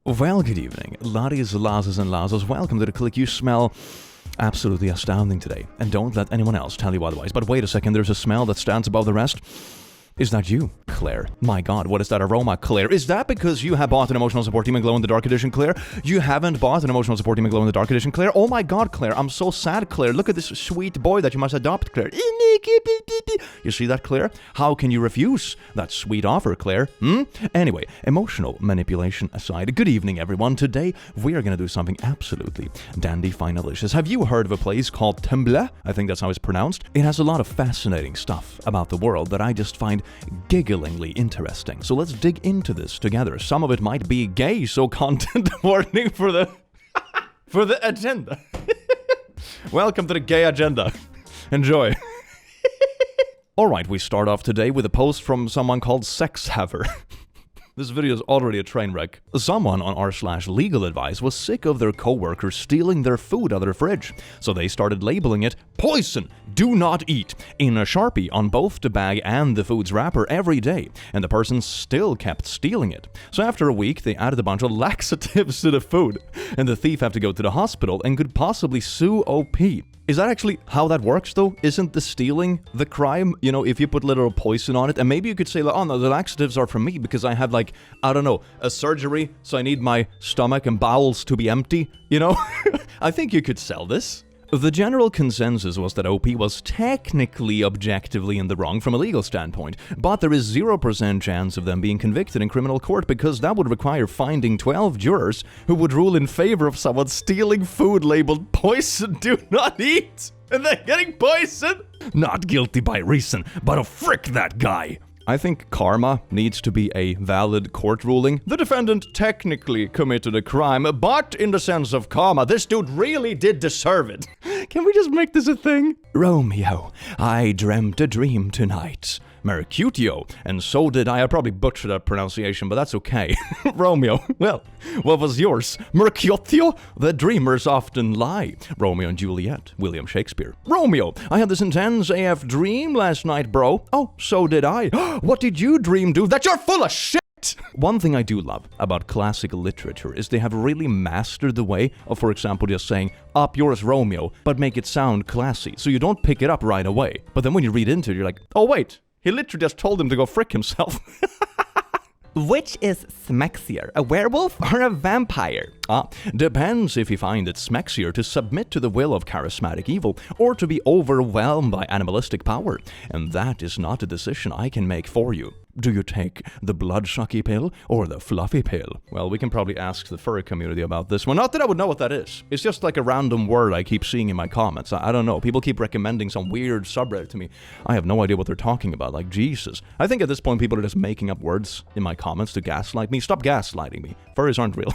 Well, good evening, laddies, lasses, and lasses. Welcome to the click. You smell absolutely astounding today. And don't let anyone else tell you otherwise. But wait a second, there's a smell that stands above the rest. Is that you, Claire? My god, what is that aroma, Claire? Is that because you have bought an emotional support team in glow-in-the-dark edition, Claire? You haven't bought an emotional support team in glow-in-the-dark edition, Claire? Oh my god, Claire, I'm so sad, Claire. Look at this sweet boy that you must adopt, Claire. You see that, Claire? How can you refuse that sweet offer, Claire? Anyway, emotional manipulation aside, good evening, everyone. Today, we are going to do something absolutely dandy-fine-delicious. Have you heard of a place called Tumblr? I think that's how it's pronounced. It has a lot of fascinating stuff about the world that I just find gigglingly interesting. So let's dig into this together. Some of it might be gay, so content warning for the for the agenda. Welcome to the gay agenda. Enjoy. Alright, we start off today with a post from someone called Sex Haver. This video is already a train wreck. Someone on r/legal advice was sick of their coworkers stealing their food out of their fridge, so they started labeling it "Poison, do not eat" in a Sharpie on both the bag and the food's wrapper every day, and the person still kept stealing it. So after a week, they added a bunch of laxatives to the food, and the thief had to go to the hospital and could possibly sue OP. Is that actually how that works, though? Isn't the stealing the crime? You know, if you put little poison on it, and maybe you could say, like, oh no, the laxatives are for me because I had, like, I don't know, a surgery, so I need my stomach and bowels to be empty, you know? I think you could sell this. The general consensus was that OP was technically objectively in the wrong from a legal standpoint, but there is 0% chance of them being convicted in criminal court because that would require finding 12 jurors who would rule in favor of someone stealing food labeled "Poison, do not eat," and then getting poisoned. Not guilty by reason, but oh frick that guy. I think karma needs to be a valid court ruling. The defendant technically committed a crime, but in the sense of karma, this dude really did deserve it. Can we just make this a thing? Romeo, I dreamt a dream tonight. Mercutio, and so did I. Probably butchered that pronunciation, but that's okay. Romeo, well, what was yours? Mercutio? The dreamers often lie. Romeo and Juliet, William Shakespeare. Romeo, I had this intense AF dream last night, bro. Oh, so did I. What did you dream, dude? That you're full of shit! One thing I do love about classical literature is they have really mastered the way of, for example, just saying, "Up yours, Romeo," but make it sound classy, so you don't pick it up right away. But then when you read into it, you're like, oh wait, he literally just told him to go frick himself. Which is smexier, a werewolf or a vampire? Depends if you find it smexier to submit to the will of charismatic evil or to be overwhelmed by animalistic power. And that is not a decision I can make for you. Do you take the bloodsucky pill or the fluffy pill? Well, we can probably ask the furry community about this one. Not that I would know what that is. It's just like a random word I keep seeing in my comments. I don't know. People keep recommending some weird subreddit to me. I have no idea what they're talking about. Like, Jesus. I think at this point people are just making up words in my comments to gaslight me. Stop gaslighting me. Furries aren't real.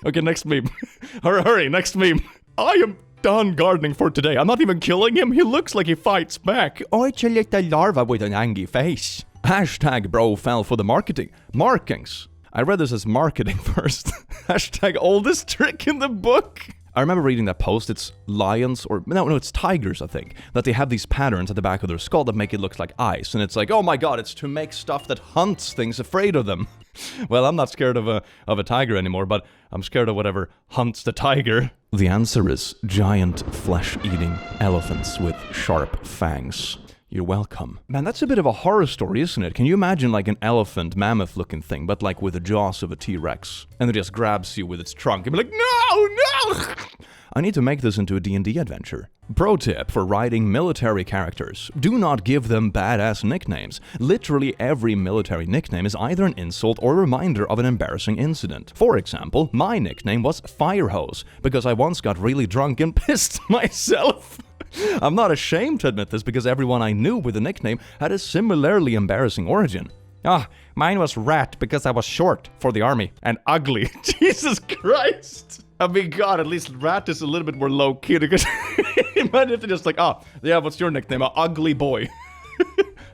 Okay, next meme. Hurry, next meme. I am done gardening for today. I'm not even killing him. He looks like he fights back. Oh, it's a little larva with an angry face. Hashtag bro fell for the marketing. Markings. I read this as marketing first. Hashtag oldest trick in the book. I remember reading that post. It's lions, or no, it's tigers, I think, that they have these patterns at the back of their skull that make it look like eyes. And it's like, oh my god, it's to make stuff that hunts things afraid of them. Well, I'm not scared of a tiger anymore, but I'm scared of whatever hunts the tiger. The answer is giant flesh-eating elephants with sharp fangs. You're welcome. Man, that's a bit of a horror story, isn't it? Can you imagine like an elephant, mammoth-looking thing, but like with the jaws of a T-Rex? And it just grabs you with its trunk and be like, no! I need to make this into a D&D adventure. Pro tip for writing military characters. Do not give them badass nicknames. Literally every military nickname is either an insult or a reminder of an embarrassing incident. For example, my nickname was Firehose, because I once got really drunk and pissed myself. I'm not ashamed to admit this because everyone I knew with a nickname had a similarly embarrassing origin. Mine was Rat because I was short for the army and ugly. Jesus Christ! I mean, God, at least Rat is a little bit more low-key because imagine if they're just like, what's your nickname? Ugly boy.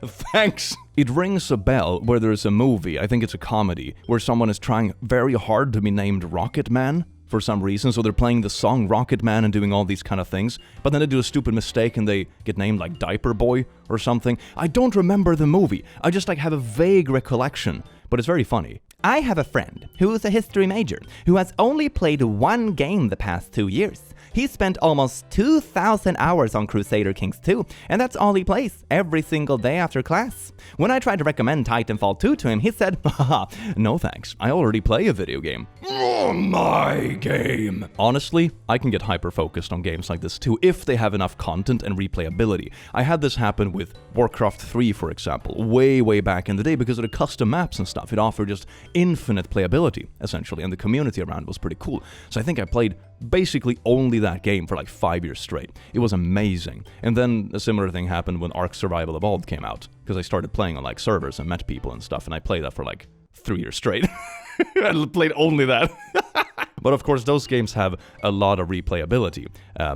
Thanks. It rings a bell where there's a movie, I think it's a comedy, where someone is trying very hard to be named Rocket Man. For some reason, so they're playing the song Rocket Man and doing all these kind of things, but then they do a stupid mistake and they get named like Diaper Boy or something. I don't remember the movie, I just like have a vague recollection, but it's very funny. I have a friend who is a history major who has only played one game the past 2 years. He spent almost 2,000 hours on Crusader Kings 2, and that's all he plays every single day after class. When I tried to recommend Titanfall 2 to him, he said, haha, no thanks, I already play a video game. Oh, my game. Honestly, I can get hyper-focused on games like this too, if they have enough content and replayability. I had this happen with Warcraft 3, for example, way back in the day because of the custom maps and stuff. It offered just infinite playability, essentially, and the community around was pretty cool. So I think I played basically only that game for like 5 years straight. It was amazing. And then a similar thing happened when Ark Survival Evolved came out, because I started playing on like servers and met people and stuff, and I played that for like 3 years straight. I played only that. But of course, those games have a lot of replayability.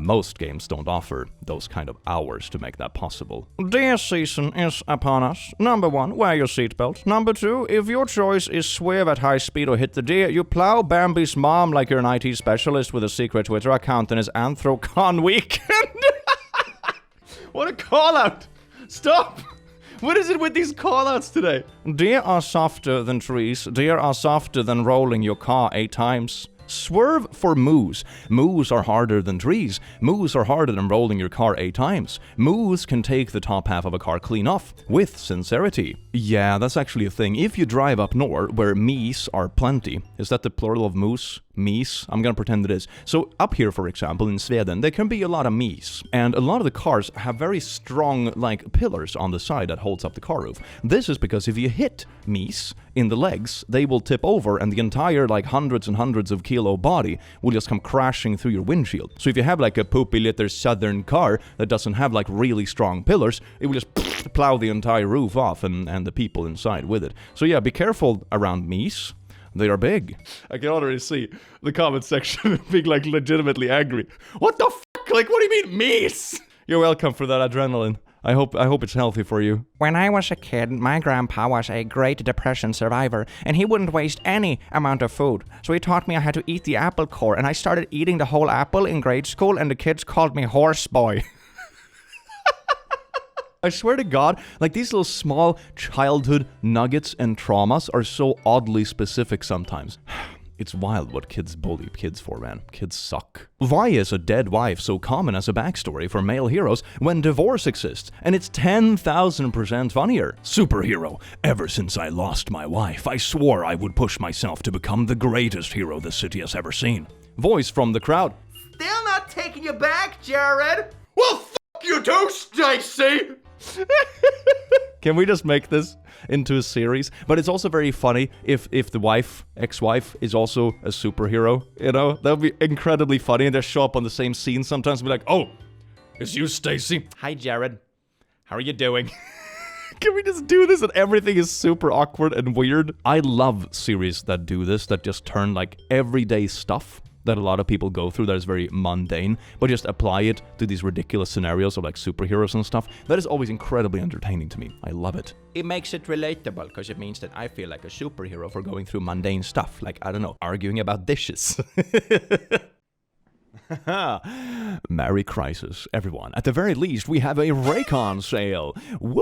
Most games don't offer those kind of hours to make that possible. Deer season is upon us. Number 1, wear your seatbelt. Number 2, if your choice is swerve at high speed or hit the deer, you plow Bambi's mom like you're an IT specialist with a secret Twitter account and his AnthroCon weekend. What a call-out! Stop! What is it with these call-outs today? Deer are softer than trees. Deer are softer than rolling your car 8 times. Swerve for moose. Moose are harder than trees. Moose are harder than rolling your car 8 times. Moose can take the top half of a car clean off, with sincerity. Yeah, that's actually a thing. If you drive up north, where meese are plenty, is that the plural of moose? Meese? I'm gonna pretend it is. So up here, for example, in Sweden, there can be a lot of meese, and a lot of the cars have very strong, like, pillars on the side that holds up the car roof. This is because if you hit meese in the legs, they will tip over, and the entire, like, hundreds and hundreds of kilo body will just come crashing through your windshield. So if you have, like, a poopy little southern car that doesn't have, like, really strong pillars, it will just plow the entire roof off and the people inside with it. So yeah, be careful around meese. They are big. I can already see the comment section being like legitimately angry. What the fuck? Like, what do you mean, meese? You're welcome for that adrenaline. I hope it's healthy for you. When I was a kid, my grandpa was a Great Depression survivor, and he wouldn't waste any amount of food. So he taught me I had to eat the apple core, and I started eating the whole apple in grade school, and the kids called me horse boy. I swear to God, like these little small childhood nuggets and traumas are so oddly specific sometimes. It's wild what kids bully kids for, man. Kids suck. Why is a dead wife so common as a backstory for male heroes when divorce exists? And it's 10,000% funnier. Superhero. Ever since I lost my wife, I swore I would push myself to become the greatest hero the city has ever seen. Voice from the crowd. Still not taking you back, Jared. Well, fuck you too, Stacy! Can we just make this into a series? But it's also very funny if the ex-wife is also a superhero, you know? That would be incredibly funny, and they show up on the same scene sometimes and be like, oh, it's you, Stacy. Hi, Jared. How are you doing? Can we just do this and everything is super awkward and weird? I love series that do this, that just turn like everyday stuff that a lot of people go through that is very mundane, but just apply it to these ridiculous scenarios of like superheroes and stuff. That is always incredibly entertaining to me. I love it. It makes it relatable, because it means that I feel like a superhero for going through mundane stuff, like, I don't know, arguing about dishes. Merry Crisis, everyone. At the very least, we have a Raycon sale. Woo!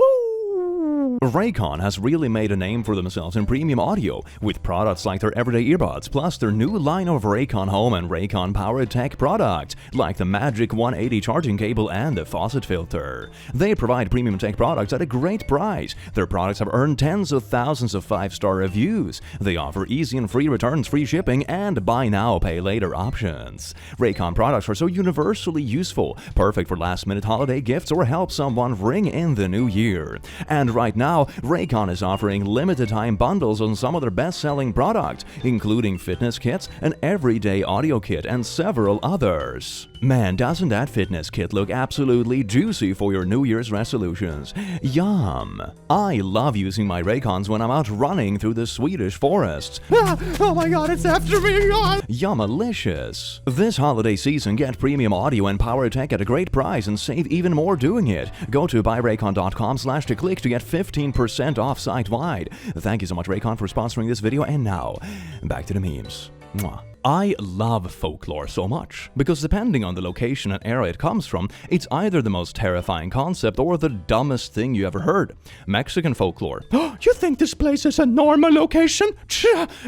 Raycon has really made a name for themselves in premium audio, with products like their everyday earbuds, plus their new line of Raycon Home and Raycon Powered Tech products, like the Magic 180 charging cable and the faucet filter. They provide premium tech products at a great price. Their products have earned tens of thousands of 5-star reviews. They offer easy and free returns, free shipping, and buy now, pay later options. Raycon products are so universally useful, perfect for last-minute holiday gifts or help someone ring in the new year. And right now, Raycon is offering limited-time bundles on some of their best-selling products, including fitness kits, an everyday audio kit, and several others. Man, doesn't that fitness kit look absolutely juicy for your New Year's resolutions? Yum! I love using my Raycons when I'm out running through the Swedish forests. Oh my god, it's after me, God! Yum-alicious! This holiday season, get premium audio and power tech at a great price and save even more doing it. Go to buyraycon.com/to-click to get 15% off site-wide. Thank you so much, Raycon, for sponsoring this video, and now, back to the memes. Mwah. I love folklore so much, because depending on the location and era it comes from, it's either the most terrifying concept or the dumbest thing you ever heard. Mexican folklore. You think this place is a normal location?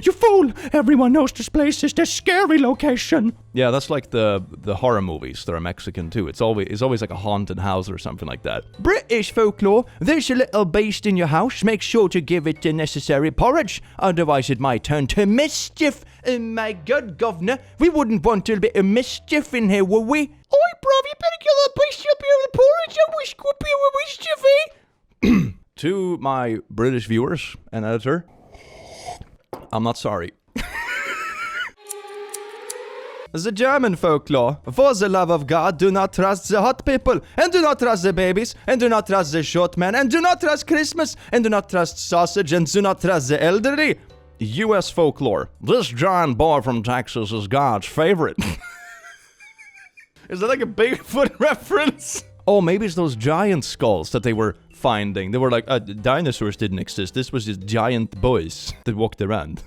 You fool! Everyone knows this place is the scary location. Yeah, that's like the horror movies that are Mexican too. It's always like a haunted house or something like that. British folklore. There's a little beast in your house. Make sure to give it the necessary porridge, otherwise it might turn to mischief. Oh my God, governor, we wouldn't want a bit of mischief in here, would we? Oi, bruv, you better kill that beast up here with the porridge. I wish could be with mischief, eh? To my British viewers and editor, I'm not sorry. The German folklore. For the love of God, do not trust the hot people, and do not trust the babies, and do not trust the short men, and do not trust Christmas, and do not trust sausage, and do not trust the elderly. US folklore. This giant boy from Texas is God's favorite. Is that like a Bigfoot reference? Oh, maybe it's those giant skulls that they were finding. They were like, dinosaurs didn't exist. This was just giant boys that walked around.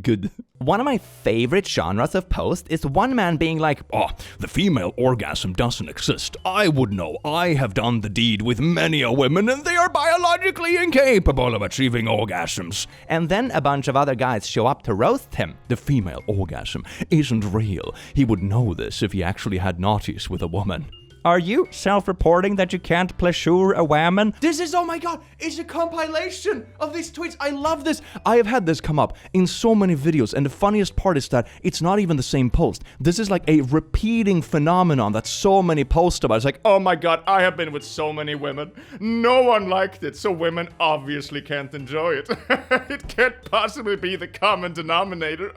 Good. One of my favorite genres of post is one man being like, oh, the female orgasm doesn't exist. I would know. I have done the deed with many a women and they are biologically incapable of achieving orgasms. And then a bunch of other guys show up to roast him. The female orgasm isn't real. He would know this if he actually had naughties with a woman. Are you self-reporting that you can't pleasure a woman? This is, oh my God, it's a compilation of these tweets. I love this. I have had this come up in so many videos, and the funniest part is that it's not even the same post. This is like a repeating phenomenon that so many post about. It's like, oh my God, I have been with so many women. No one liked it, so women obviously can't enjoy it. It can't possibly be the common denominator.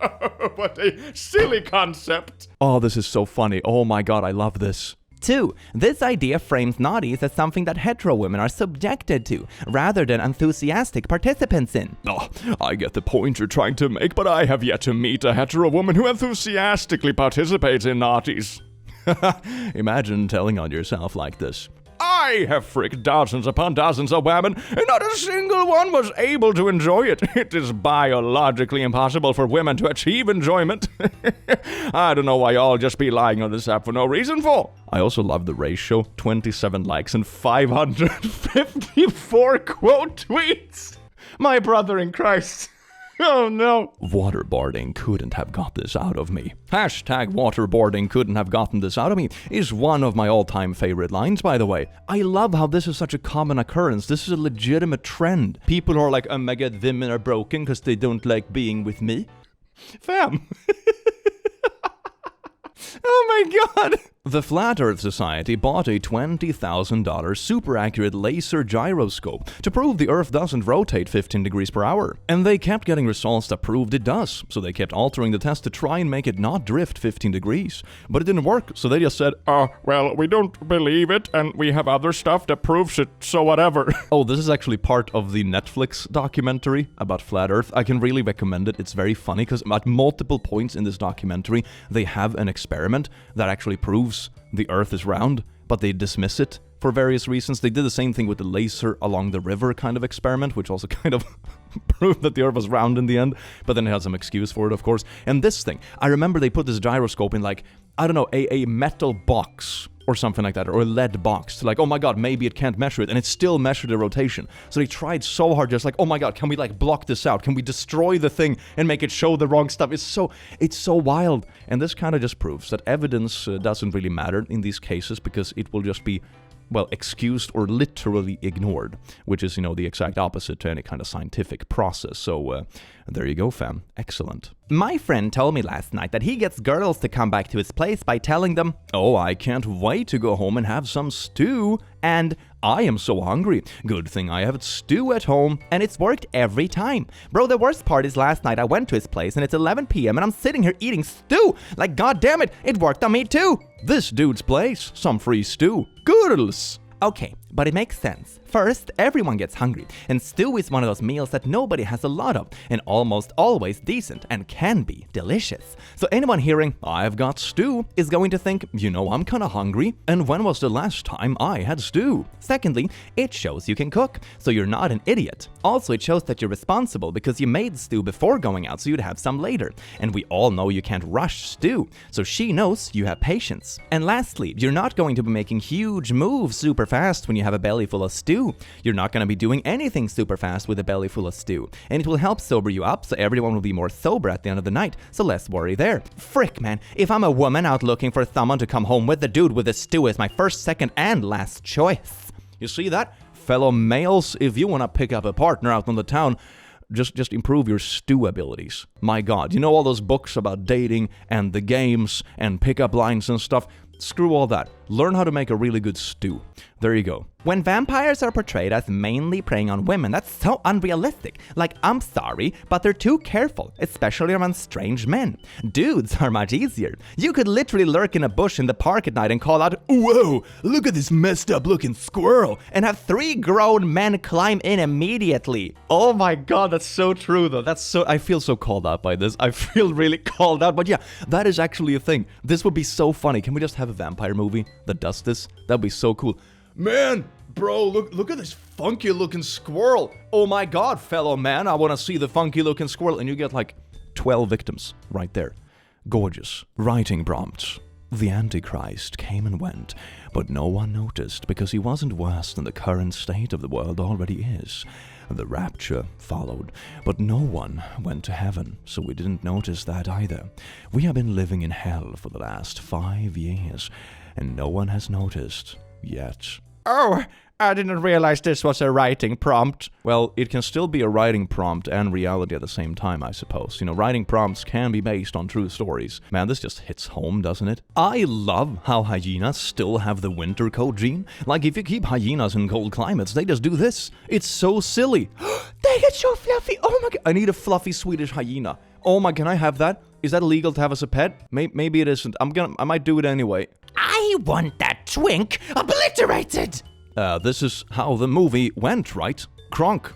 What a silly concept. Oh, this is so funny. Oh my God, I love this. 2. This idea frames naughties as something that hetero women are subjected to, rather than enthusiastic participants in. Oh, I get the point you're trying to make, but I have yet to meet a hetero woman who enthusiastically participates in naughties. Imagine telling on yourself like this. I have fricked dozens upon dozens of women, and not a single one was able to enjoy it. It is biologically impossible for women to achieve enjoyment. I don't know why y'all just be lying on this app for no reason for. I also love the ratio, 27 likes and 554 quote tweets. My brother in Christ. Oh no. Waterboarding couldn't have got this out of me. Hashtag waterboarding couldn't have gotten this out of me is one of my all-time favorite lines, by the way. I love how this is such a common occurrence. This is a legitimate trend. People who are like, oh my God, women are broken because they don't like being with me. Fam. Oh my God. The Flat Earth Society bought a $20,000 super accurate laser gyroscope to prove the Earth doesn't rotate 15 degrees per hour. And they kept getting results that proved it does, so they kept altering the test to try and make it not drift 15 degrees. But it didn't work, so they just said, well, we don't believe it, and we have other stuff that proves it, so whatever. Oh, this is actually part of the Netflix documentary about Flat Earth. I can really recommend it. It's very funny, because at multiple points in this documentary, they have an experiment that actually proves the Earth is round, but they dismiss it for various reasons. They did the same thing with the laser along the river kind of experiment, which also kind of proved that the Earth was round in the end, but then they had some excuse for it, of course. And this thing, I remember they put this gyroscope in like, I don't know, a metal box or something like that, or a lead box. Like, oh my God, maybe it can't measure it, and it still measured the rotation. So they tried so hard, just like, oh my God, can we like block this out? Can we destroy the thing and make it show the wrong stuff? It's so wild. And this kind of just proves that evidence doesn't really matter in these cases, because it will just be, well, excused or literally ignored, which is, the exact opposite to any kind of scientific process. So there you go, fam. Excellent. My friend told me last night that he gets girls to come back to his place by telling them, oh, I can't wait to go home and have some stew. And I am so hungry. Good thing I have stew at home. And it's worked every time. Bro, the worst part is last night I went to his place and it's 11 p.m. and I'm sitting here eating stew. Like, God damn it, it worked on me too. This dude's place, some free stew. Goodles. Okay, but it makes sense. First, everyone gets hungry, and stew is one of those meals that nobody has a lot of, and almost always decent, and can be delicious. So anyone hearing, "I've got stew," is going to think, I'm kinda hungry, and when was the last time I had stew? Secondly, it shows you can cook, so you're not an idiot. Also, it shows that you're responsible because you made stew before going out so you'd have some later. And we all know you can't rush stew, so she knows you have patience. And lastly, you're not going to be making huge moves super fast when you have a belly full of stew. You're not going to be doing anything super fast with a belly full of stew. And it will help sober you up so everyone will be more sober at the end of the night, so less worry there. Frick, man, if I'm a woman out looking for someone to come home with, the dude with the stew is my first, second, and last choice. You see that? Fellow males, if you want to pick up a partner out on the town, just improve your stew abilities. My God, all those books about dating and the games and pickup lines and stuff? Screw all that. Learn how to make a really good stew. There you go. When vampires are portrayed as mainly preying on women, that's so unrealistic. Like, I'm sorry, but they're too careful, especially around strange men. Dudes are much easier. You could literally lurk in a bush in the park at night and call out, "Whoa, look at this messed up looking squirrel," and have 3 grown men climb in immediately. Oh my God, that's so true though. I feel so called out by this. I feel really called out, but yeah, that is actually a thing. This would be so funny. Can we just have a vampire movie that does this? That'd be so cool. Man, bro, look at this funky looking squirrel. Oh my God, fellow man, I want to see the funky looking squirrel. And you get like 12 victims right there. Gorgeous. Writing prompts. The Antichrist came and went, but no one noticed because he wasn't worse than the current state of the world already is. The rapture followed, but no one went to heaven, so we didn't notice that either. We have been living in hell for the last 5 years, and no one has noticed yet. Oh, I didn't realize this was a writing prompt. Well, it can still be a writing prompt and reality at the same time, I suppose. Writing prompts can be based on true stories. Man, this just hits home, doesn't it? I love how hyenas still have the winter coat gene. Like, if you keep hyenas in cold climates, they just do this. It's so silly. They get so fluffy. Oh my God. I need a fluffy Swedish hyena. Oh my, can I have that? Is that illegal to have as a pet? Maybe it isn't. I might do it anyway. I want that twink obliterated! This is how the movie went, right? Kronk.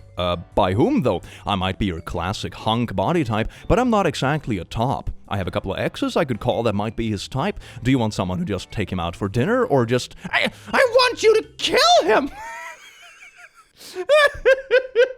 By whom, though? I might be your classic hunk body type, but I'm not exactly a top. I have a couple of exes I could call that might be his type. Do you want someone to just take him out for dinner, or just... I want you to kill him!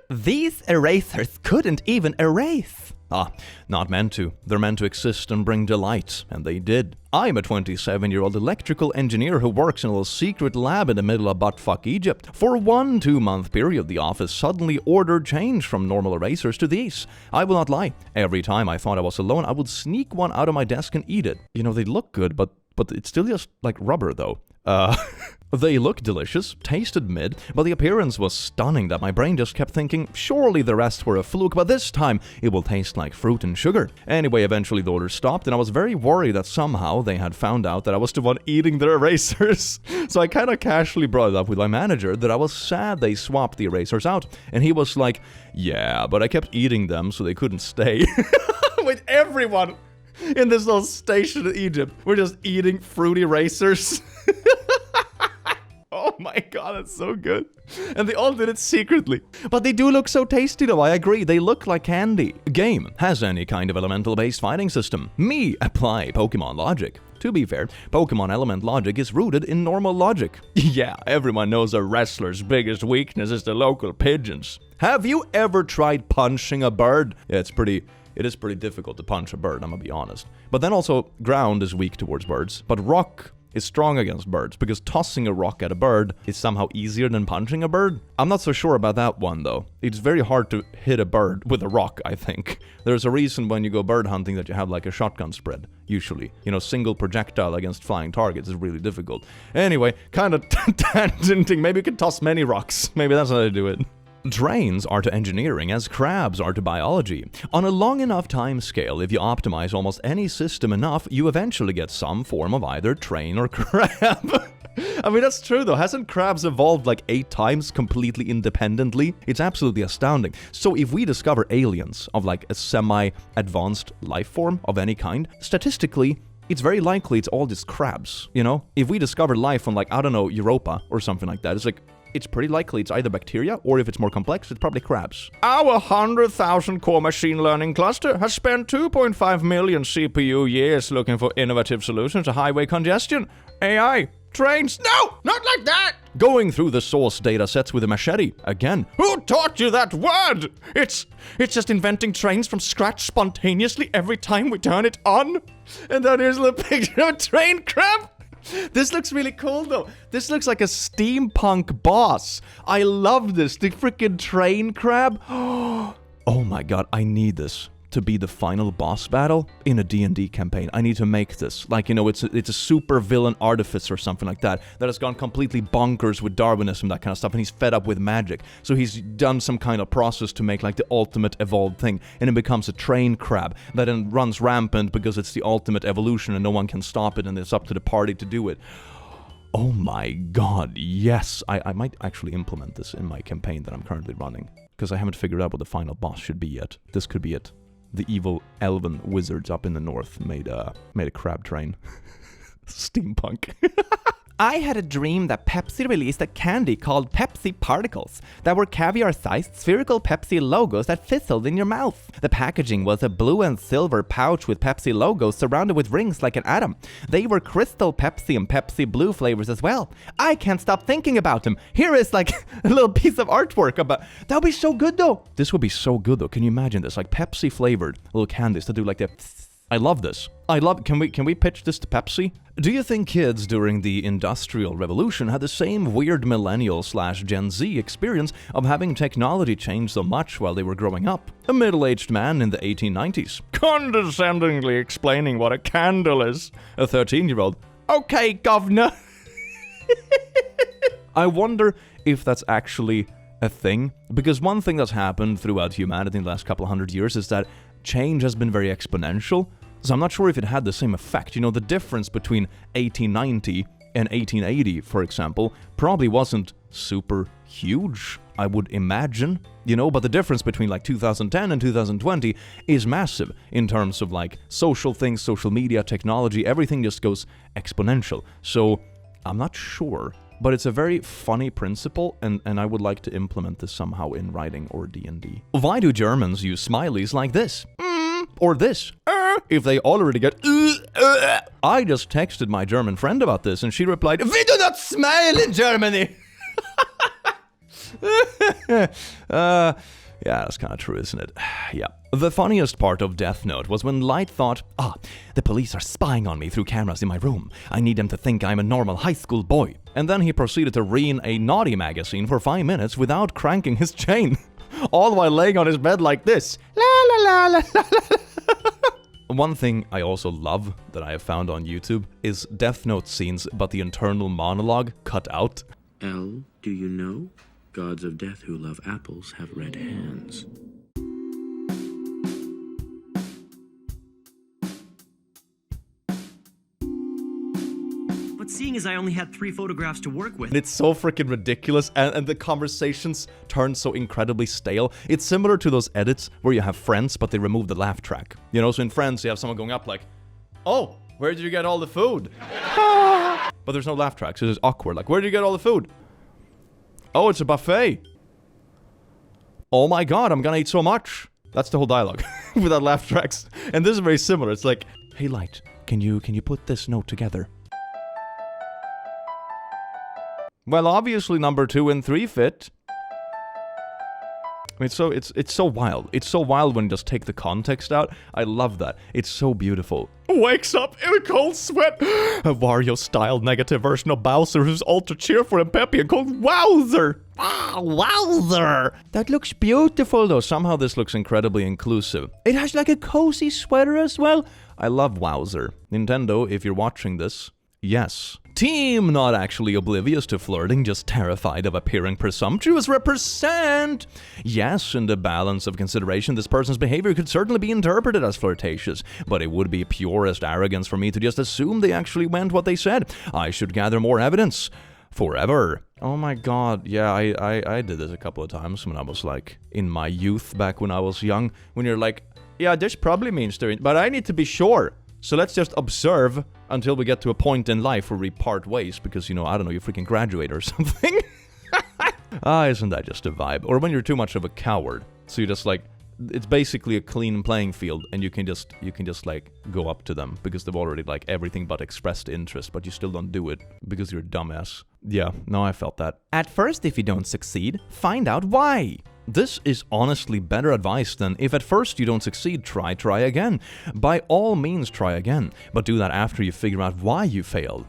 These erasers couldn't even erase. Ah, not meant to. They're meant to exist and bring delight, and they did. I'm a 27-year-old electrical engineer who works in a little secret lab in the middle of buttfuck Egypt. For 1 2-month period, the office suddenly ordered change from normal erasers to these. I will not lie. Every time I thought I was alone, I would sneak one out of my desk and eat it. They look good, but it's still just like rubber, though. They look delicious, tasted mid, but the appearance was stunning that my brain just kept thinking, surely the rest were a fluke, but this time it will taste like fruit and sugar. Anyway, eventually the order stopped, and I was very worried that somehow they had found out that I was the one eating their erasers. So I kind of casually brought it up with my manager that I was sad they swapped the erasers out, and he was like, yeah, but I kept eating them so they couldn't stay. With everyone in this little station in Egypt, we're just eating fruit erasers. Oh my God, that's so good. And they all did it secretly. But they do look so tasty though, I agree. They look like candy. Game has any kind of elemental-based fighting system. Me apply Pokemon logic. To be fair, Pokemon element logic is rooted in normal logic. Yeah, everyone knows a wrestler's biggest weakness is the local pigeons. Have you ever tried punching a bird? Yeah, it is pretty difficult to punch a bird, I'm gonna be honest. But then also, ground is weak towards birds, but rock is strong against birds, because tossing a rock at a bird is somehow easier than punching a bird. I'm not so sure about that one, though. It's very hard to hit a bird with a rock, I think. There's a reason when you go bird hunting that you have like a shotgun spread, usually. Single projectile against flying targets is really difficult. Anyway, kind of tangenting, maybe you could toss many rocks. Maybe that's how they do it. Trains are to engineering as crabs are to biology. On a long enough time scale, if you optimize almost any system enough, you eventually get some form of either train or crab. I mean, that's true though. Hasn't crabs evolved like 8 times completely independently? It's absolutely astounding. So if we discover aliens of like a semi-advanced life form of any kind, statistically, it's very likely it's all just crabs, If we discover life on like, I don't know, Europa or something like that, it's like, it's pretty likely it's either bacteria, or if it's more complex, it's probably crabs. Our 100,000 core machine learning cluster has spent 2.5 million CPU years looking for innovative solutions to highway congestion. AI, trains, no, not like that! Going through the source data sets with a machete, again. Who taught you that word? It's just inventing trains from scratch spontaneously every time we turn it on. And then here's a picture of a train crab. This looks really cool though. This looks like a steampunk boss. I love this. The freaking train crab. Oh my god, I need this to be the final boss battle in a D&D campaign. I need to make this. Like, you know, it's a super villain artificer or something like that has gone completely bonkers with Darwinism, that kind of stuff, and he's fed up with magic. So he's done some kind of process to make like the ultimate evolved thing, and it becomes a train crab that then runs rampant because it's the ultimate evolution and no one can stop it, and it's up to the party to do it. Oh my god, yes! I might actually implement this in my campaign that I'm currently running, because I haven't figured out what the final boss should be yet. This could be it. The evil elven wizards up in the north made a crab train. Steampunk. I had a dream that Pepsi released a candy called Pepsi Particles that were caviar-sized spherical Pepsi logos that fizzled in your mouth. The packaging was a blue and silver pouch with Pepsi logos surrounded with rings like an atom. They were Crystal Pepsi and Pepsi Blue flavors as well. I can't stop thinking about them. Here is like a little piece of artwork about... That would be so good though. This would be so good though. Can you imagine this? Like Pepsi flavored little candies to do like the... I love this. Can we pitch this to Pepsi? Do you think kids during the Industrial Revolution had the same weird millennial/Gen Z experience of having technology change so much while they were growing up? A middle-aged man in the 1890s. Condescendingly explaining what a candle is. A 13-year-old. Okay, governor. I wonder if that's actually a thing. Because one thing that's happened throughout humanity in the last couple of hundred years is that change has been very exponential. So I'm not sure if it had the same effect. You know, the difference between 1890 and 1880, for example, probably wasn't super huge, I would imagine. You know, but the difference between like 2010 and 2020 is massive in terms of like social things, social media, technology, everything just goes exponential. So I'm not sure, but it's a very funny principle, and I would like to implement this somehow in writing or D&D. Why do Germans use smileys like this? Or this? If they already get I just texted my German friend about this, and she replied, "We do not smile in Germany!" Yeah, that's kind of true, isn't it? Yeah. The funniest part of Death Note was when Light thought, the police are spying on me through cameras in my room. I need them to think I'm a normal high school boy. And then he proceeded to read a naughty magazine for 5 minutes without cranking his chain. All while laying on his bed like this. La la la la la la. One thing I also love that I have found on YouTube is Death Note scenes, but the internal monologue cut out. L, do you know? Gods of death who love apples have red hands. But seeing as I only had 3 photographs to work with... It's so freaking ridiculous, and the conversations turn so incredibly stale. It's similar to those edits where you have Friends, but they remove the laugh track. You know, so in Friends, you have someone going up like, "Oh, where did you get all the food?" But there's no laugh track, so it's awkward. Like, "Where did you get all the food?" "Oh, it's a buffet." "Oh my god, I'm gonna eat so much." That's the whole dialogue without laugh tracks. And this is very similar. It's like, "Hey Light, can you put this note together?" "Well, obviously number 2 and 3 fit." I mean, it's so wild. It's so wild when you just take the context out. I love that. It's so beautiful. Wakes up in a cold sweat. A Wario-style negative version of Bowser who's ultra cheerful and peppy and called Wowser. Wowzer! That looks beautiful though. Somehow this looks incredibly inclusive. It has like a cozy sweater as well. I love Wowzer. Nintendo, if you're watching this, yes. Team not actually oblivious to flirting, just terrified of appearing presumptuous, represent! Yes, in the balance of consideration, this person's behavior could certainly be interpreted as flirtatious, but it would be purest arrogance for me to just assume they actually meant what they said. I should gather more evidence. Forever. Oh my god, yeah, I did this a couple of times when I was like, in my youth, back when I was young, when you're like, yeah, this probably means they're in, but I need to be sure. So let's just observe until we get to a point in life where we part ways because, you know, I don't know, you freaking graduate or something. Isn't that just a vibe? Or when you're too much of a coward, so you just like, it's basically a clean playing field, and you can just like go up to them because they've already like everything but expressed interest, but you still don't do it because you're a dumbass. Yeah, no, I felt that. At first, if you don't succeed, find out why. This is honestly better advice than if at first you don't succeed, try again. By all means, try again, but do that after you figure out why you failed.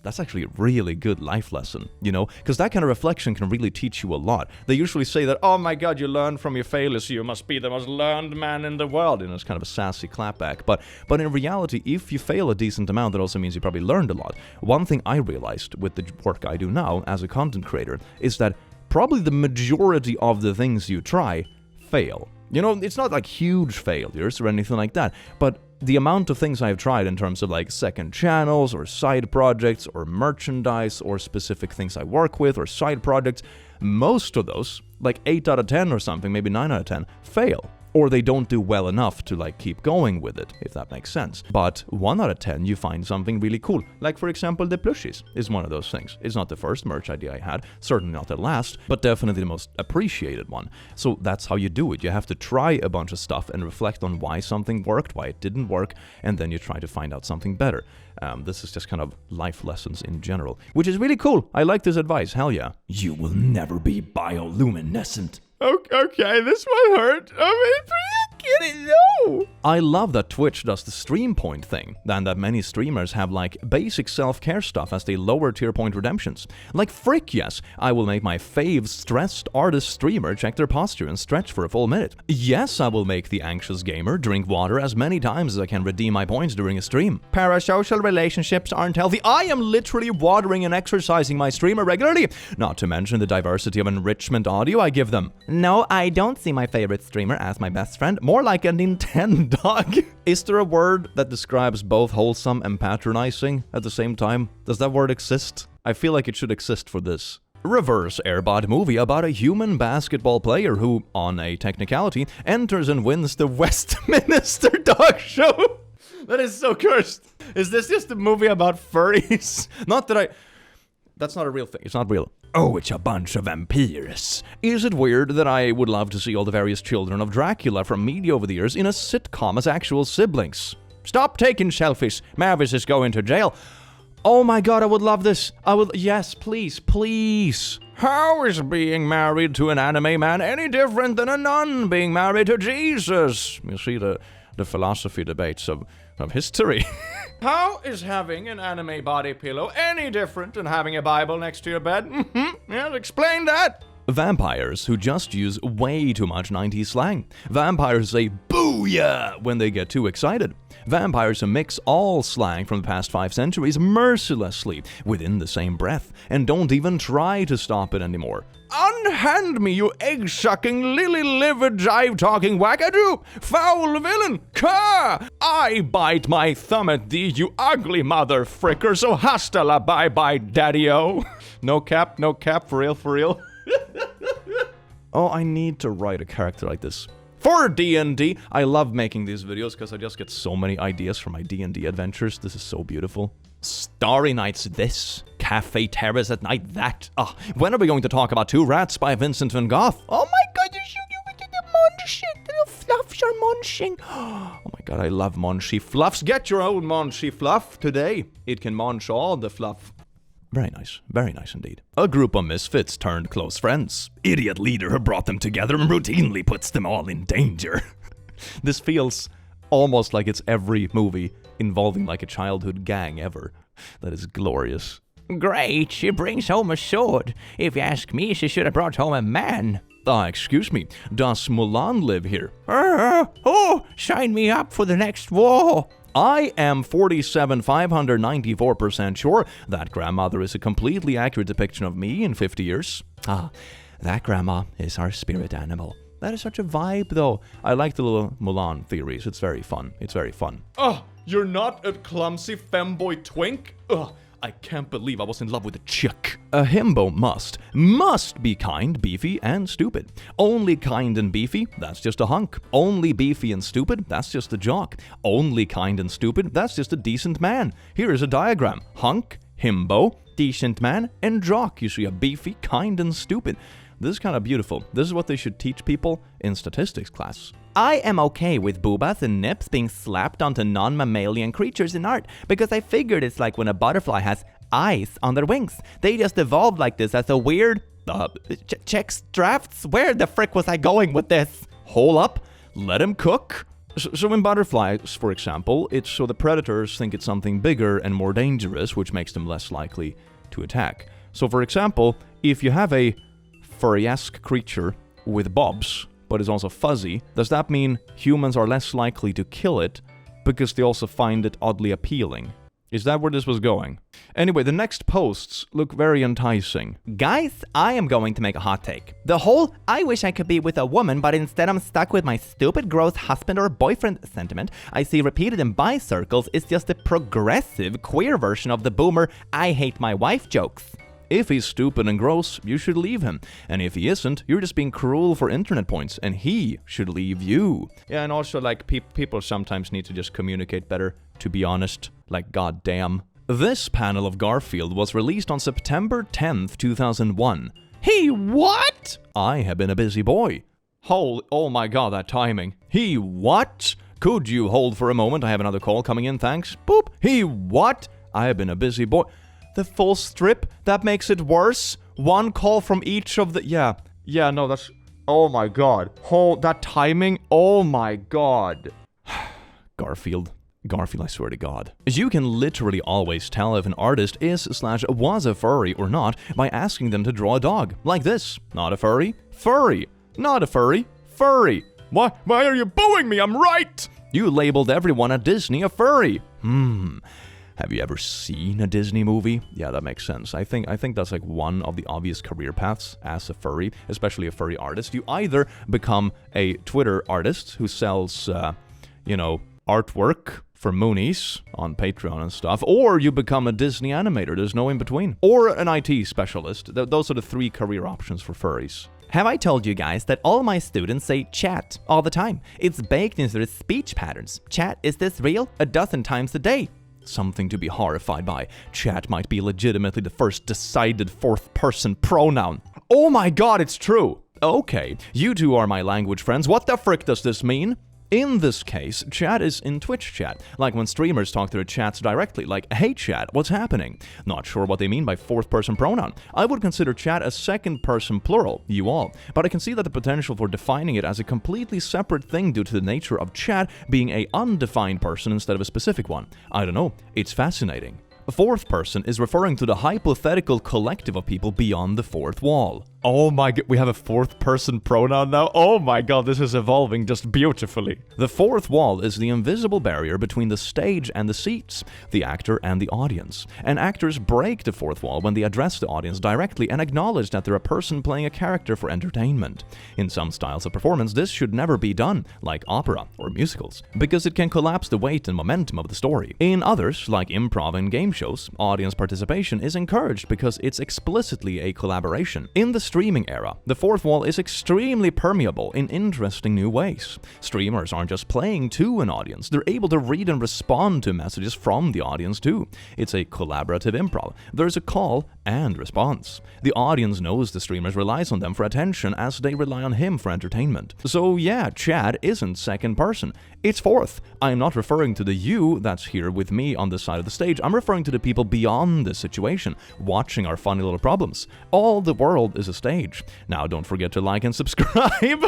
That's actually a really good life lesson, you know, because that kind of reflection can really teach you a lot. They usually say that, oh my god, you learned from your failures, so you must be the most learned man in the world, and it's kind of a sassy clapback. But in reality, if you fail a decent amount, that also means you probably learned a lot. One thing I realized with the work I do now as a content creator is that probably the majority of the things you try fail. You know, it's not like huge failures or anything like that, but the amount of things I've tried in terms of like second channels or side projects or merchandise or specific things I work with or side projects, most of those, like 8 out of 10 or something, maybe 9 out of 10, fail. Or they don't do well enough to like keep going with it, if that makes sense. But 1 out of 10, you find something really cool. Like for example, the plushies is one of those things. It's not the first merch idea I had, certainly not the last, but definitely the most appreciated one. So that's how you do it. You have to try a bunch of stuff and reflect on why something worked, why it didn't work, and then you try to find out something better. This is just kind of life lessons in general, which is really cool. I like this advice, hell yeah. You will never be bioluminescent. Okay, this one hurt. I mean, get it? No! I love that Twitch does the stream point thing, and that many streamers have like basic self-care stuff as they lower tier point redemptions. Like frick yes, I will make my fave stressed artist streamer check their posture and stretch for a full minute. Yes, I will make the anxious gamer drink water as many times as I can redeem my points during a stream. Parasocial relationships aren't healthy. I am literally watering and exercising my streamer regularly, not to mention the diversity of enrichment audio I give them. No, I don't see my favorite streamer as my best friend, more like a Nintendo dog. Is there a word that describes both wholesome and patronizing at the same time? Does that word exist? I feel like it should exist for this. Reverse Airbud movie about a human basketball player who, on a technicality, enters and wins the Westminster Dog Show. That is so cursed. Is this just a movie about furries? That's not a real thing. It's not real. Oh, it's a bunch of vampires. Is it weird that I would love to see all the various children of Dracula from media over the years in a sitcom as actual siblings? Stop taking selfies. Mavis is going to jail. Oh my god, I would love this. Yes, please. How is being married to an anime man any different than a nun being married to Jesus? You see the philosophy debates of history. How is having an anime body pillow any different than having a Bible next to your bed? Yeah, explain that. Vampires who just use way too much 90s slang. Vampires say booyah when they get too excited. Vampires who mix all slang from the past 5 centuries mercilessly within the same breath and don't even try to stop it anymore. Unhand me, you egg-sucking, lily-livered, jive-talking wackadoo! Foul villain! Cur! I bite my thumb at thee, you ugly mother fricker, so hasta la bye-bye, daddy-o! No cap, for real. Oh, I need to write a character like this. For D&D, I love making these videos because I just get so many ideas for my D&D adventures. This is so beautiful. Starry nights this, cafe terrace at night that. When are we going to talk about Two Rats by Vincent van Gogh? Oh my god, you munching, little fluffs are munching. Oh my god, I love munchy fluffs. Get your own munchy fluff today. It can munch all the fluff. Very nice indeed. A group of misfits turned close friends. Idiot leader who brought them together and routinely puts them all in danger. This feels almost like it's every movie involving like a childhood gang ever. That is glorious. Great, she brings home a sword. If you ask me, she should have brought home a man. Excuse me, does Mulan live here? Sign me up for the next war. I am 47,594% sure that grandmother is a completely accurate depiction of me in 50 years. That grandma is our spirit animal. That is such a vibe, though. I like the little Mulan theories. It's very fun. You're not a clumsy femboy twink? I can't believe I was in love with a chick. A himbo must be kind, beefy, and stupid. Only kind and beefy, that's just a hunk. Only beefy and stupid, that's just a jock. Only kind and stupid, that's just a decent man. Here is a diagram. Hunk, himbo, decent man, and jock. You see a beefy, kind, and stupid. This is kind of beautiful. This is what they should teach people in statistics class. I am okay with boobas and nips being slapped onto non-mammalian creatures in art, because I figured it's like when a butterfly has eyes on their wings. They just evolved like this as a weird... check drafts? Where the frick was I going with this? Hole up, let him cook. So in butterflies, for example, it's so the predators think it's something bigger and more dangerous, which makes them less likely to attack. So for example, if you have a furry-esque creature with bobs, but is also fuzzy, does that mean humans are less likely to kill it because they also find it oddly appealing? Is that where this was going? Anyway, the next posts look very enticing. Guys, I am going to make a hot take. The whole I wish I could be with a woman, but instead I'm stuck with my stupid, gross husband or boyfriend sentiment I see repeated in bi circles is just a progressive, queer version of the boomer I hate my wife jokes. If he's stupid and gross, you should leave him. And if he isn't, you're just being cruel for internet points, and he should leave you. Yeah, and also, like, people sometimes need to just communicate better, to be honest. Like, goddamn. This panel of Garfield was released on September 10th, 2001. He what? I have been a busy boy. Oh my god, that timing. He what? Could you hold for a moment? I have another call coming in, thanks. Boop. He what? I have been a busy boy. The full strip? That makes it worse? One call from each of the... Yeah, no, that's... Oh my god. That timing? Oh my god. Garfield, I swear to God. You can literally always tell if an artist is/was a furry or not by asking them to draw a dog. Like this. Not a furry. Furry. Not a furry. Furry. Why are you booing me? I'm right! You labeled everyone at Disney a furry. Have you ever seen a Disney movie? Yeah, that makes sense. I think that's like one of the obvious career paths as a furry, especially a furry artist. You either become a Twitter artist who sells, artwork for Moonies on Patreon and stuff, or you become a Disney animator. There's no in between. Or an IT specialist. Those are the three career options for furries. Have I told you guys that all my students say chat all the time? It's baked into their speech patterns. Chat, is this real? 12 times a day. Something to be horrified by. Chat might be legitimately the first decided fourth-person pronoun. Oh my god, it's true! Okay, you two are my language friends. What the frick does this mean? In this case, chat is in Twitch chat, like when streamers talk to their chats directly, like, hey chat, what's happening? Not sure what they mean by fourth-person pronoun. I would consider chat a second-person plural, you all, but I can see that the potential for defining it as a completely separate thing due to the nature of chat being a undefined person instead of a specific one. I don't know, it's fascinating. A fourth person is referring to the hypothetical collective of people beyond the fourth wall. Oh my god, we have a fourth person pronoun now? Oh my god, this is evolving just beautifully. The fourth wall is the invisible barrier between the stage and the seats, the actor and the audience. And actors break the fourth wall when they address the audience directly and acknowledge that they're a person playing a character for entertainment. In some styles of performance, this should never be done, like opera or musicals, because it can collapse the weight and momentum of the story. In others, like improv and game shows, audience participation is encouraged because it's explicitly a collaboration. In the streaming era, the fourth wall is extremely permeable in interesting new ways. Streamers aren't just playing to an audience, they're able to read and respond to messages from the audience too. It's a collaborative improv. There's a call and response. The audience knows the streamers relies on them for attention as they rely on him for entertainment. So yeah, chat isn't second person. It's fourth. I'm not referring to the you that's here with me on this side of the stage. I'm referring to the people beyond this situation, watching our funny little problems. All the world is a stage. Now don't forget to like and subscribe.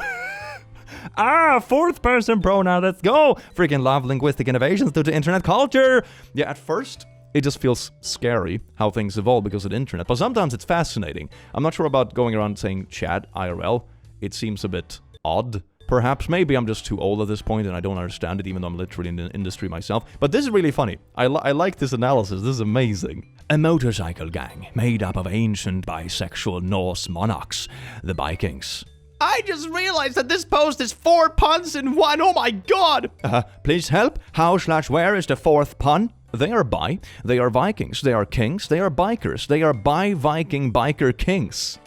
Fourth person pronoun, let's go! Freaking love linguistic innovations due to internet culture! Yeah, at first, it just feels scary how things evolve because of the internet, but sometimes it's fascinating. I'm not sure about going around saying chat IRL. It seems a bit odd. Perhaps, maybe I'm just too old at this point and I don't understand it, even though I'm literally in the industry myself. But this is really funny. I like this analysis. This is amazing. A motorcycle gang made up of ancient bisexual Norse monarchs, the Vikings. I just realized that this post is 4 puns in one. Oh my god! Please help. How/where is the fourth pun? They are bi, they are Vikings, they are kings, they are bikers, they are bi-Viking biker kings.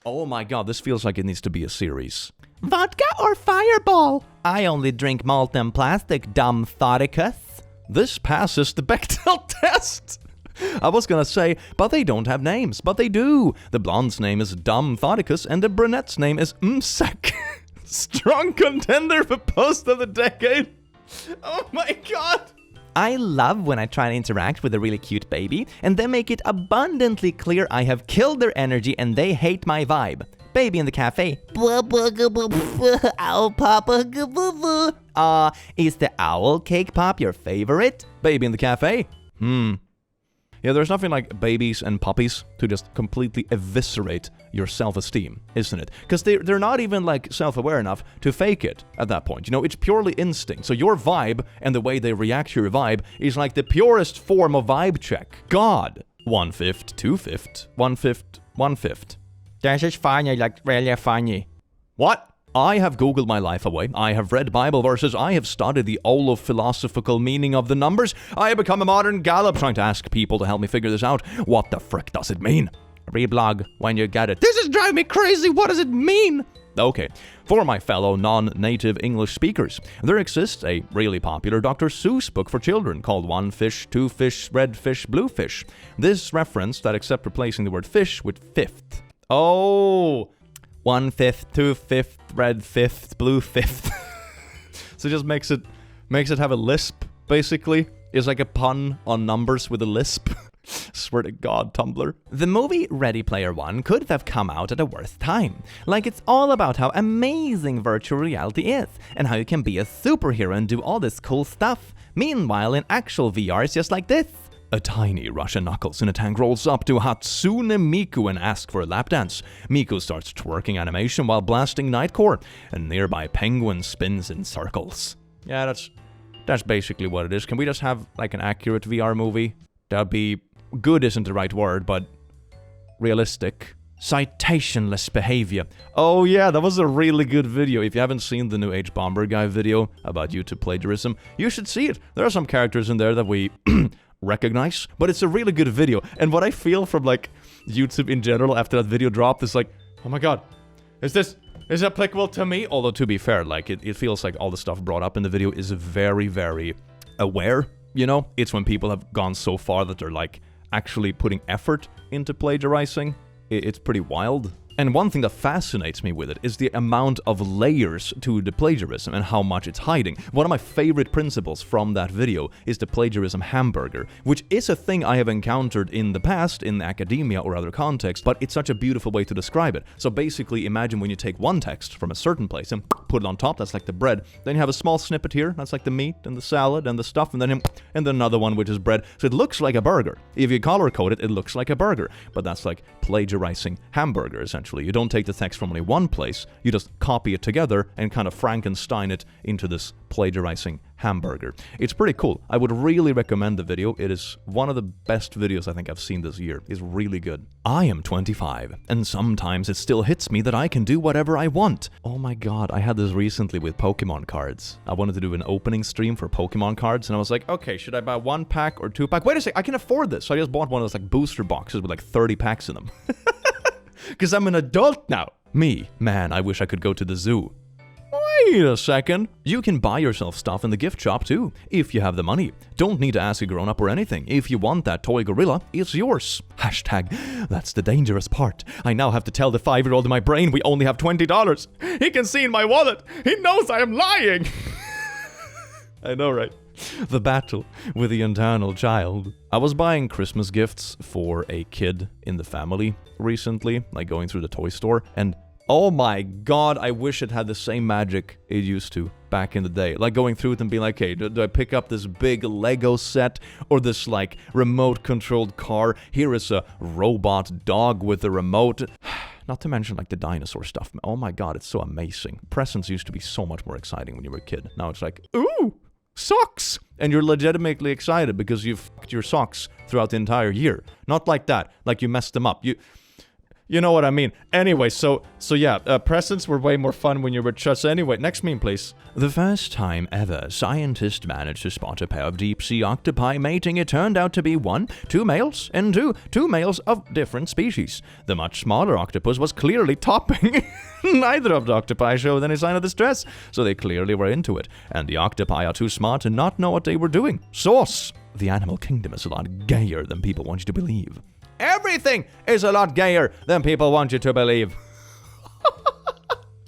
Oh my god, this feels like it needs to be a series. Vodka or Fireball? I only drink malt and plastic, dumb thoticus. This passes the Bechdel test. I was gonna say, but they don't have names, but they do. The blonde's name is Dumb Thoticus, and the brunette's name is Msak. Strong contender for post of the decade. Oh my god. I love when I try to interact with a really cute baby, and then make it abundantly clear I have killed their energy and they hate my vibe. Baby in the cafe. Owl papa. Is the owl cake pop your favorite? Baby in the cafe. Yeah, there's nothing like babies and puppies to just completely eviscerate your self-esteem, isn't it? Because they're not even like self-aware enough to fake it at that point. You know, it's purely instinct. So your vibe and the way they react to your vibe is like the purest form of vibe check. God. 1/5, 2/5, 1/5, 1/5. This is funny, like really funny. What? I have Googled my life away. I have read Bible verses. I have studied the philosophical meaning of the numbers. I have become a modern Gallup trying to ask people to help me figure this out. What the frick does it mean? Reblog when you get it. This is driving me crazy. What does it mean? Okay, for my fellow non-native English speakers, there exists a really popular Dr. Seuss book for children called One Fish, Two Fish, Red Fish, Blue Fish. This reference that accepts replacing the word fish with fifth. Oh, 1/5, 2/5, red 5th, blue 5th. So it just makes it have a lisp, basically. It's like a pun on numbers with a lisp. Swear to God, Tumblr. The movie Ready Player One could have come out at a worse time. Like, it's all about how amazing virtual reality is, and how you can be a superhero and do all this cool stuff. Meanwhile, in actual VR, it's just like this. A tiny Russian Knuckles in a tank rolls up to Hatsune Miku and asks for a lap dance. Miku starts twerking animation while blasting Nightcore, and nearby penguin spins in circles. Yeah, that's basically what it is. Can we just have like an accurate VR movie? That'd be... good isn't the right word, but realistic. Citationless behavior. Oh yeah, that was a really good video. If you haven't seen the new H-Bomber guy video about YouTube plagiarism, you should see it. There are some characters in there that we... recognize, but it's a really good video. And what I feel from like YouTube in general after that video dropped is like, oh my god, is it applicable to me? Although to be fair, like it feels like all the stuff brought up in the video is very, very aware, you know? It's when people have gone so far that they're like actually putting effort into plagiarizing. It's pretty wild. And one thing that fascinates me with it is the amount of layers to the plagiarism and how much it's hiding. One of my favorite principles from that video is the plagiarism hamburger, which is a thing I have encountered in the past in academia or other contexts, but it's such a beautiful way to describe it. So basically, imagine when you take one text from a certain place and put it on top, that's like the bread. Then you have a small snippet here, that's like the meat and the salad and the stuff, and then another one which is bread. So it looks like a burger. If you color code it, it looks like a burger. But that's like plagiarizing hamburger, essentially. You don't take the text from only one place, you just copy it together and kind of Frankenstein it into this plagiarizing hamburger. It's pretty cool. I would really recommend the video. It is one of the best videos I think I've seen this year. It's really good. I am 25, and sometimes it still hits me that I can do whatever I want. Oh my god, I had this recently with Pokemon cards. I wanted to do an opening stream for Pokemon cards, and I was like, okay, should I buy 1 pack or 2 pack? Wait a sec, I can afford this. So I just bought one of those like booster boxes with like 30 packs in them. Because I'm an adult now. Me, man, I wish I could go to the zoo. Wait a second. You can buy yourself stuff in the gift shop too, if you have the money. Don't need to ask a grown-up or anything. If you want that toy gorilla, it's yours. Hashtag, that's the dangerous part. I now have to tell the 5-year-old in my brain we only have $20. He can see in my wallet. He knows I am lying. I know, right? The battle with the internal child. I was buying Christmas gifts for a kid in the family recently, like going through the toy store, and oh my god, I wish it had the same magic it used to back in the day. Like going through it and being like, hey, do I pick up this big Lego set or this like remote-controlled car? Here is a robot dog with a remote. Not to mention like the dinosaur stuff. Oh my god, it's so amazing. Presents used to be so much more exciting when you were a kid. Now it's like, ooh, socks! And you're legitimately excited because you've fucked your socks throughout the entire year. Not like that, like you messed them up. You know what I mean. Anyway, so yeah, presents were way more fun when you were just. Anyway, next meme, please. The first time ever scientists managed to spot a pair of deep-sea octopi mating, it turned out to be two males, and two males of different species. The much smaller octopus was clearly topping. Neither of the octopi showed any sign of distress, so they clearly were into it. And the octopi are too smart to not know what they were doing. Sauce! The animal kingdom is a lot gayer than people want you to believe. Everything is a lot gayer than people want you to believe.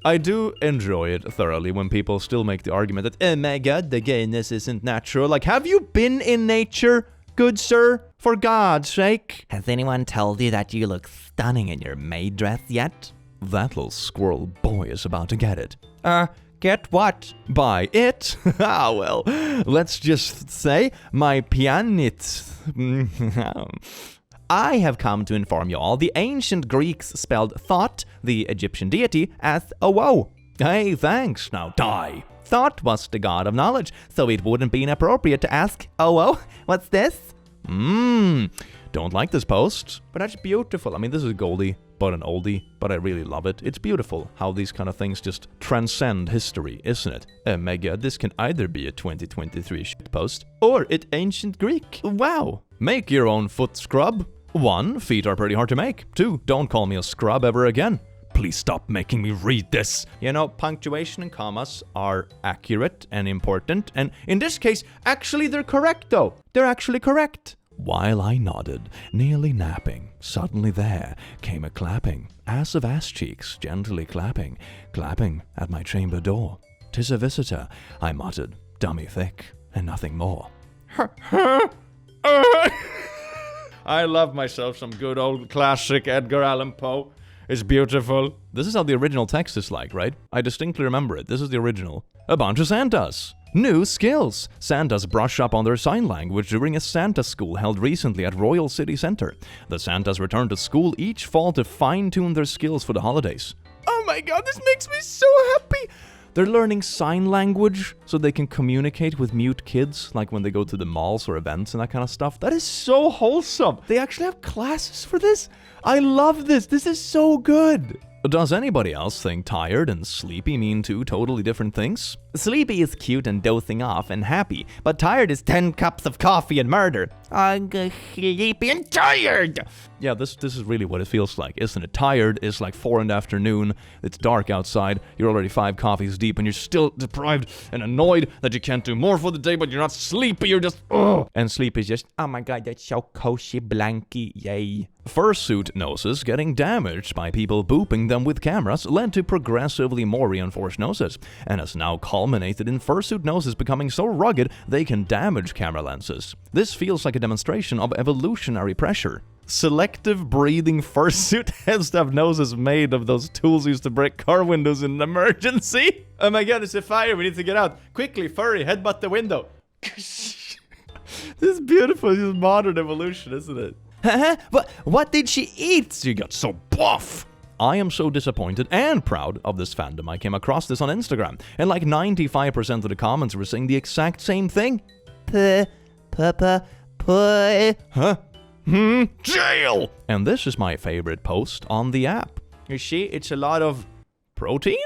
I do enjoy it thoroughly when people still make the argument that, oh my god, the gayness isn't natural. Like, have you been in nature, good sir? For God's sake. Has anyone told you that you look stunning in your maid dress yet? That little squirrel boy is about to get it. Get what? By it? Well, let's just say my pianist. I have come to inform you all the ancient Greeks spelled Thought, the Egyptian deity, as Owo. Hey, thanks. Now die. Thought was the god of knowledge, so it wouldn't be inappropriate to ask, Owo, what's this? Don't like this post, but that's beautiful. I mean, this is Goldie, but an oldie, but I really love it. It's beautiful how these kind of things just transcend history, isn't it? Oh my god, this can either be a 2023 shitpost or it ancient Greek. Wow. Make your own foot scrub. 1, feet are pretty hard to make. 2, don't call me a scrub ever again. Please stop making me read this. You know, punctuation and commas are accurate and important, and in this case, actually they're correct though. They're actually correct. While I nodded, nearly napping, suddenly there came a clapping, ass of ass cheeks gently clapping, clapping at my chamber door. 'Tis a visitor, I muttered, dummy thick, and nothing more. I love myself some good old classic Edgar Allan Poe. It's beautiful. This is how the original text is like, right? I distinctly remember it. This is the original. A bunch of Santas. New skills. Santas brush up on their sign language during a Santa school held recently at Royal City Center. The Santas return to school each fall to fine-tune their skills for the holidays. Oh my god, this makes me so happy. They're learning sign language so they can communicate with mute kids, like when they go to the malls or events and that kind of stuff. That is so wholesome. They actually have classes for this. I love this. This is so good. Does anybody else think tired and sleepy mean two totally different things? Sleepy is cute and dozing off and happy, but tired is 10 cups of coffee and murder. I'm sleepy and tired! Yeah, this is really what it feels like, isn't it? Tired is like 4 in the afternoon, it's dark outside, you're already 5 coffees deep, and you're still deprived and annoyed that you can't do more for the day, but you're not sleepy, you're just, ugh! And sleep is just, oh my god, that's so cozy, blanky, yay. Fursuit noses getting damaged by people booping them with cameras led to progressively more reinforced noses, and has now culminated in fursuit noses becoming so rugged they can damage camera lenses. This feels like a demonstration of evolutionary pressure. Selective breathing fursuit heads to have noses made of those tools used to break car windows in an emergency. Oh my god, it's a fire, we need to get out. Quickly, furry, headbutt the window. This is beautiful, this is modern evolution, isn't it? What did she eat? She got so buff. I am so disappointed and proud of this fandom. I came across this on Instagram, and like 95% of the comments were saying the exact same thing. Jail! And this is my favorite post on the app. You see, it's a lot of protein?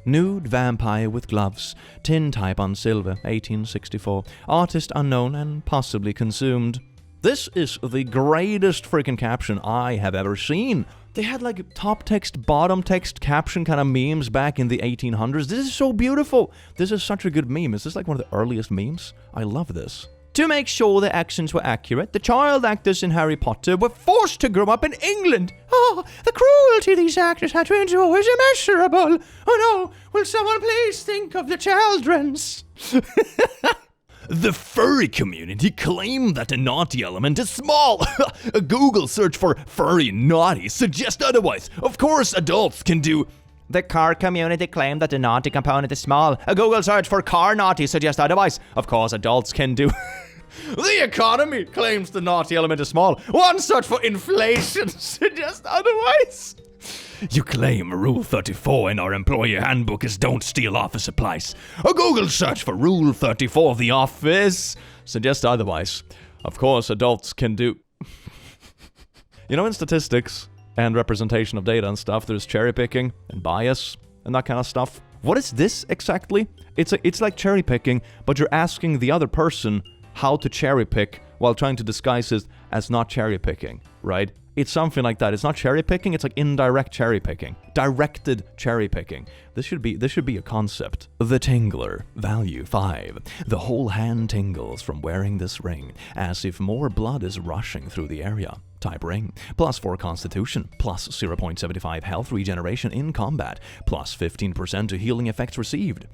Nude vampire with gloves. Tin type on silver, 1864. Artist unknown and possibly consumed. This is the greatest freaking caption I have ever seen. They had like top text, bottom text caption kind of memes back in the 1800s. This is so beautiful. This is such a good meme. Is this like one of the earliest memes? I love this. To make sure the actions were accurate, the child actors in Harry Potter were forced to grow up in England. Oh, the cruelty these actors had to endure is immeasurable. Oh no, will someone please think of the children's? The furry community claim that the naughty element is small. A Google search for furry naughty suggests otherwise. Of course, adults can do... The car community claim that the naughty component is small. A Google search for car naughty suggests otherwise. Of course, adults can do... The economy claims the naughty element is small. One search for inflation suggests otherwise. You claim Rule 34 in our employee handbook is don't steal office supplies. A Google search for Rule 34 of the office suggests otherwise. Of course, adults can do... You know, in statistics, and representation of data and stuff. There's cherry picking and bias and that kind of stuff. What is this exactly? It's like cherry picking, but you're asking the other person how to cherry pick while trying to disguise it as not cherry picking, right? It's something like that. It's not cherry picking, it's like indirect cherry picking. Directed cherry picking. This should be a concept. The Tingler, value 5. The whole hand tingles from wearing this ring, as if more blood is rushing through the area. Type ring. +4 constitution, +0.75 health regeneration in combat, +15% to healing effects received.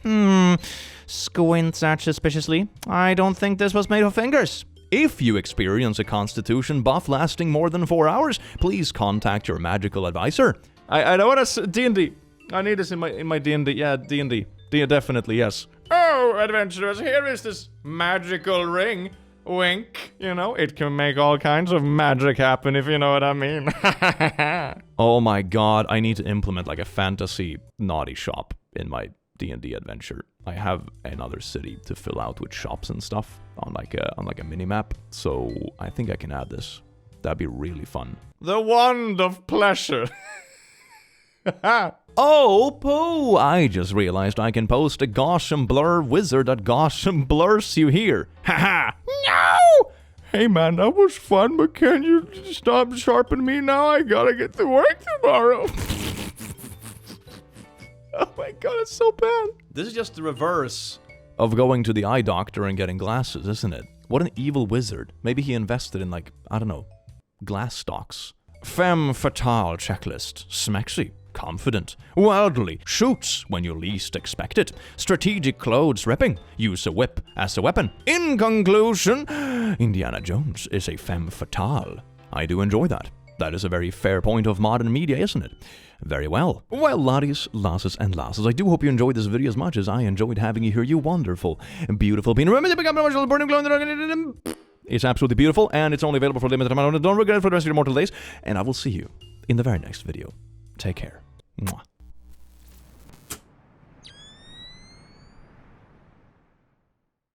Squints at suspiciously. I don't think this was made of fingers. If you experience a constitution buff lasting more than 4 hours, please contact your magical advisor. I know what D&D. I need this in my D&D. Yeah, D&D. Definitely, yes. Oh, adventurers, here is this magical ring. Wink. You know, it can make all kinds of magic happen, if you know what I mean. Oh my god, I need to implement like a fantasy naughty shop in my D&D adventure. I have another city to fill out with shops and stuff on like a mini map, so I think I can add this. That'd be really fun. The wand of pleasure. Oh, Pooh! I just realized I can post a Gaussian blur wizard that Gaussian blurs you here. Haha! No! Hey man, that was fun, but can you stop sharpening me now? I gotta get to work tomorrow. Oh my god, it's so bad. This is just the reverse of going to the eye doctor and getting glasses, isn't it? What an evil wizard. Maybe he invested in, like, I don't know, glass stocks. Femme fatale checklist. Smexy. Confident. Worldly. Shoots when you least expect it. Strategic clothes ripping. Use a whip as a weapon. In conclusion, Indiana Jones is a femme fatale. I do enjoy that. That is a very fair point of modern media, isn't it? Very well. Well, laddies, lasses, and lasses, I do hope you enjoyed this video as much as I enjoyed having you here, you wonderful, beautiful being. Remember to pick up the burning glow in the... It's absolutely beautiful, and it's only available for a limited amount. Don't regret it for the rest of your mortal days, and I will see you in the very next video. Take care. Mwah.